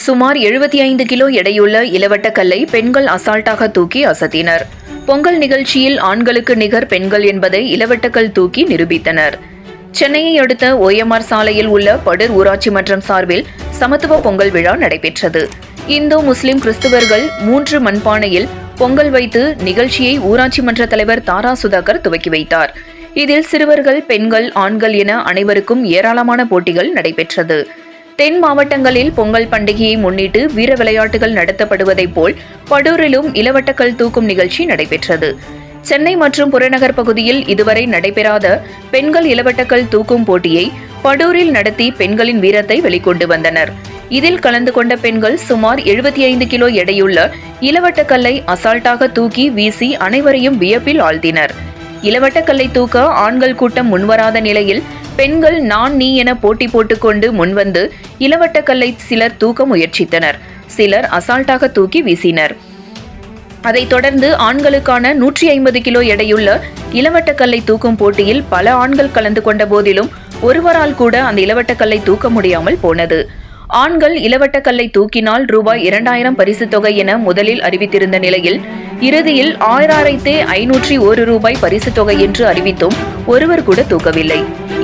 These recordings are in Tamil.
சுமார் 75 கிலோ எடையுள்ள இளவட்டக்கல்லை பெண்கள் அசால்ட்டாக தூக்கி அசத்தினர். பொங்கல் நிகழ்ச்சியில் ஆண்களுக்கு நிகர் பெண்கள் என்பதை இளவட்டக்கல் தூக்கி நிரூபித்தனர். சென்னையை அடுத்த OMR சாலையில் உள்ள படூர் ஊராட்சி மன்றம் சார்பில் சமத்துவ பொங்கல் விழா நடைபெற்றது. இந்து, முஸ்லிம், கிறிஸ்துவர்கள் 3 மண்பானையில் பொங்கல் வைத்து நிகழ்ச்சியை ஊராட்சி மன்ற தலைவர் தாரா சுதாகர் துவக்கி வைத்தார். இதில் சிறுவர்கள், பெண்கள், ஆண்கள் என அனைவருக்கும் ஏராளமான போட்டிகள் நடைபெற்றது. தென் மாவட்டங்களில் பொங்கல் பண்டிகையை முன்னிட்டு வீர விளையாட்டுகள் நடத்தப்படுவதைப் போல் படூரிலும் இளவட்டக்கல் தூக்கும் நிகழ்ச்சி நடைபெற்றது. சென்னை மற்றும் புறநகர் பகுதியில் இதுவரை நடைபெறாத பெண்கள் இளவட்டக்கல் தூக்கும் போட்டியை படூரில் நடத்தி பெண்களின் வீரத்தை வெளிக்கொண்டு வந்தனர். இதில் கலந்து கொண்ட பெண்கள் சுமார் 75 கிலோ எடையுள்ள இளவட்டக்கல்லை அசால்ட்டாக தூக்கி வீசி அனைவரையும் வியப்பில் ஆழ்த்தினர். இளவட்டக்கல்லை தூக்க ஆண்கள் கூட்டம் முன்வராத நிலையில் பெண்கள் நான் நீ என போட்டி போட்டுக்கொண்டு முன்வந்து இளவட்டக்கல்லை சிலர் தூக்க முயற்சித்தனர். சிலர் அசால்ட்டாக தூக்கி வீசினர். அதைத் தொடர்ந்து ஆண்களுக்கான 150 கிலோ எடையுள்ள இளவட்டக்கல்லை தூக்கும் போட்டியில் பல ஆண்கள் கலந்து கொண்ட போதிலும் ஒருவரால் கூட அந்த இளவட்டக்கல்லை தூக்க முடியாமல் போனது. ஆண்கள் இளவட்டக்கல்லை தூக்கினால் ரூபாய் 2000 பரிசு தொகை என முதலில் அறிவித்திருந்த நிலையில் இறுதியில் 6501 ரூபாய் பரிசு தொகை என்று அறிவித்தும் ஒருவர் கூட தூக்கவில்லை.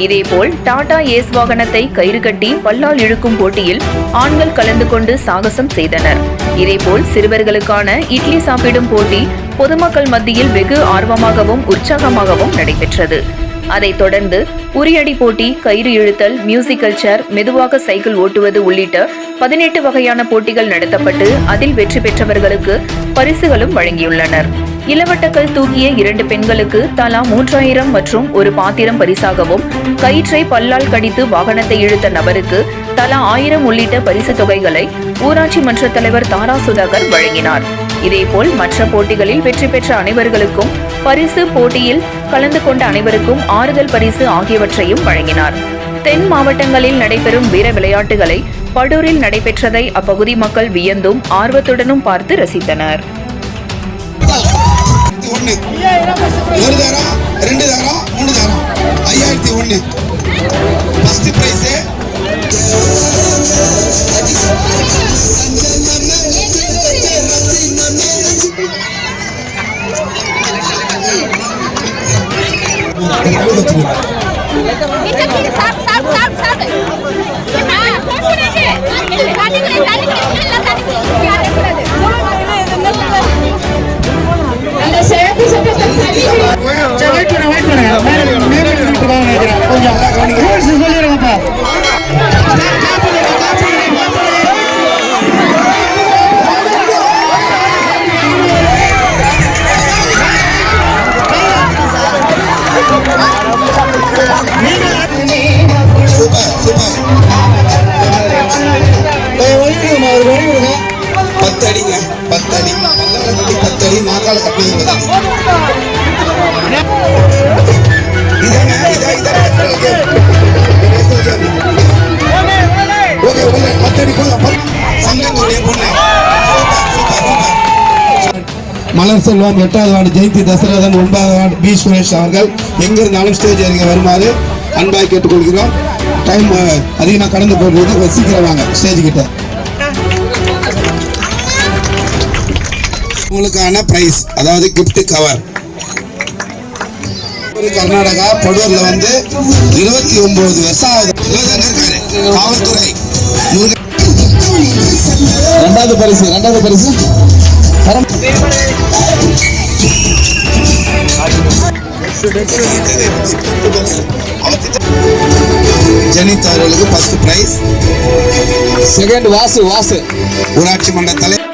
இதேபோல் டாடா ஏஸ் வாகனத்தை கயிறு கட்டி பல்லால் இழுக்கும் போட்டியில் ஆண்கள் கலந்து கொண்டு சாகசம் செய்தனர். இதேபோல் சிறுவர்களுக்கான இட்லி சாப்பிடும் போட்டி பொதுமக்கள் மத்தியில் வெகு ஆர்வமாகவும் உற்சாகமாகவும் நடைபெற்றது. அதைத் தொடர்ந்து உரியடி போட்டி, கயிறு இழுத்தல், மியூசிக்கல் சேர், மெதுவாக சைக்கிள் ஓட்டுவது உள்ளிட்ட 18 வகையான போட்டிகள் நடத்தப்பட்டு அதில் வெற்றி பெற்றவர்களுக்கு பரிசுகளும் வழங்கியுள்ளனர். இளவட்டக்கல் தூக்கிய 2 பெண்களுக்கு தலா 3000 மற்றும் ஒரு பாத்திரம் பரிசாகவும், கயிற்றை பல்லால் கடித்து வாகனத்தை இழுத்த நபருக்கு தலா 1000 உள்ளிட்ட பரிசு தொகைகளை ஊராட்சி மன்ற தலைவர் தாரா சுதாகர் வழங்கினார். இதேபோல் மற்ற போட்டிகளில் வெற்றி பெற்ற அனைவர்களுக்கும் பரிசு, போட்டியில் கலந்து கொண்ட அனைவருக்கும் ஆறுதல் பரிசு ஆகியவற்றையும் வழங்கினார். தென் மாவட்டங்களில் நடைபெறும் வீர விளையாட்டுகளை படூரில் நடைபெற்றதை அப்பகுதி மக்கள் வியந்தும் ஆர்வத்துடனும் பார்த்து ரசித்தனர். மலர் செல்வம் 8வது வார்டு ஜெயந்தி தசரதன், 9வது வார்டு பி சுரேஷ் அவர்கள் எங்கிருந்தாலும் ஸ்டேஜ் இறங்க வருமாறு அன்பாய் கேட்டுக்கொள்கிறோம். டைம் அதிகமாக கடந்து போகிறது, சீக்கிரம் வாங்க ஸ்டேஜ் கிட்ட. உங்களுக்கான பிரைஸ், அதாவது கிஃப்ட் கவர். கர்நாடகா படூர்ல 29 வருஷம் ஆகுது. காவல்துறை 2வது பரிசு ஜெனித் அவர்களுக்கு 1st பிரைஸ். 2nd வாசு ஊராட்சி மன்ற தலைவர்.